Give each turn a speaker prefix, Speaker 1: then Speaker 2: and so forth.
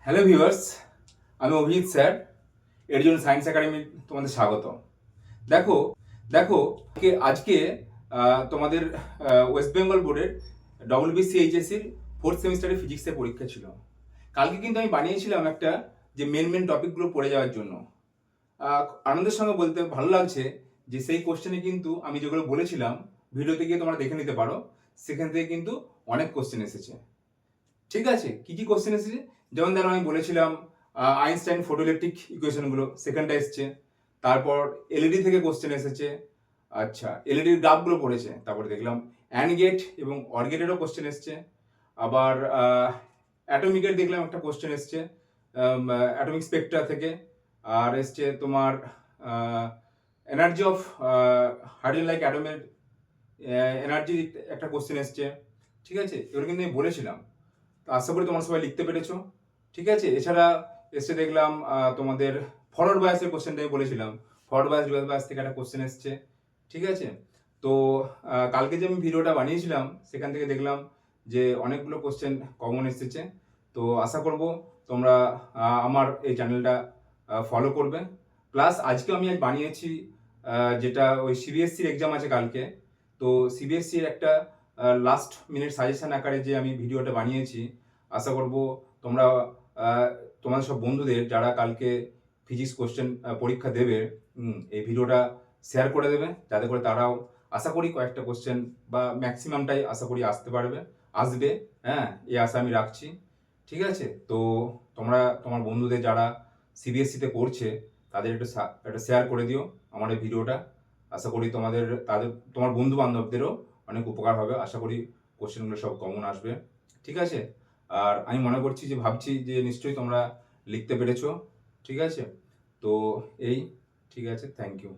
Speaker 1: Hello viewers, আমি Abhijit sir, এর জন্য সায়েন্স একাডেমি তোমাদের স্বাগত। দেখো দেখো আজকে তোমাদের ওয়েস্ট বেঙ্গল বোর্ডের WBCHSCর ফোর্থ সেমিস্টারের ফিজিক্সের পরীক্ষা ছিল। কালকে কিন্তু আমি বানিয়েছিলাম একটা যে মেন টপিকগুলো পড়ে যাওয়ার জন্য। আনন্দের সঙ্গে বলতে ভালো লাগছে যে সেই কোশ্চেনে কিন্তু আমি যেগুলো বলেছিলাম ভিডিওতে গিয়ে তোমরা দেখে নিতে পারো, সেখান থেকে কিন্তু অনেক কোশ্চেন এসেছে। ঠিক আছে, কি কি কোশ্চেন এসেছে? যেমন ধরো আমি বলেছিলাম আইনস্টাইন ফটোইলেকট্রিক ইকুয়েশনগুলো, সেকেন্ডটা এসছে। তারপর এলইডি থেকে কোশ্চেন এসেছে। আচ্ছা, এলইডির গ্রাফগুলো পড়েছে। তারপরে দেখলাম অ্যান্ড গেট এবং অর গেটেরও কোশ্চেন এসছে। আবার অ্যাটমিকের দেখলাম একটা কোশ্চেন এসছে, অ্যাটমিক স্পেকট্রা থেকে। আর এসছে তোমার এনার্জি অফ হাইড্রোজেন লাইক অ্যাটমের এনার্জির একটা কোশ্চেন এসছে। ঠিক আছে, এগুলো কিন্তু আমি বলেছিলাম। তো আশা করি তোমরা সবাই লিখতে পেরেছো। ঠিক আছে, এছাড়া এসে দেখলাম তোমাদের ফরওয়ার্ড বায়াসের কোশ্চেনটা আমি বলেছিলাম। ফরওয়ার্ড বায়াস রিভার্স বায়াস থেকে একটা কোশ্চেন এসছে। ঠিক আছে, তো কালকে যে আমি ভিডিওটা বানিয়েছিলাম সেখান থেকে দেখলাম যে অনেকগুলো কোশ্চেন কমন এসেছে। তো আশা করব তোমরা আমার এই চ্যানেলটা ফলো করবে। প্লাস আজকে আমি বানিয়েছি যেটা ওই সিবিএসসির এক্সাম আছে কালকে। তো সিবিএসসির একটা লাস্ট মিনিট সাজেশন আকারে যে আমি ভিডিওটা বানিয়েছি, আশা করব তোমরা তোমাদের সব বন্ধুদের যারা কালকে ফিজিক্স কোশ্চেন পরীক্ষা দেবে, এই ভিডিওটা শেয়ার করে দেবে, যাতে করে তারাও আশা করি কয়েকটা কোশ্চেন বা ম্যাক্সিমামটাই আশা করি আসবে। হ্যাঁ, এই আশা আমি রাখছি। ঠিক আছে, তো তোমরা তোমার বন্ধুদের যারা সিবিএসসিতে পড়ছে তাদের একটা শেয়ার করে দিও আমার এই ভিডিওটা। আশা করি তোমার বন্ধু বান্ধবদেরও অনেক উপকার হবে। আশা করি কোশ্চেনগুলো সব কমন আসবে। ঠিক আছে, আর আমি মনে করছি যে ভাবছি যে নিশ্চয়ই তোমরা লিখতে পেরেছো। ঠিক আছে, তো এই ঠিক আছে, থ্যাংক ইউ।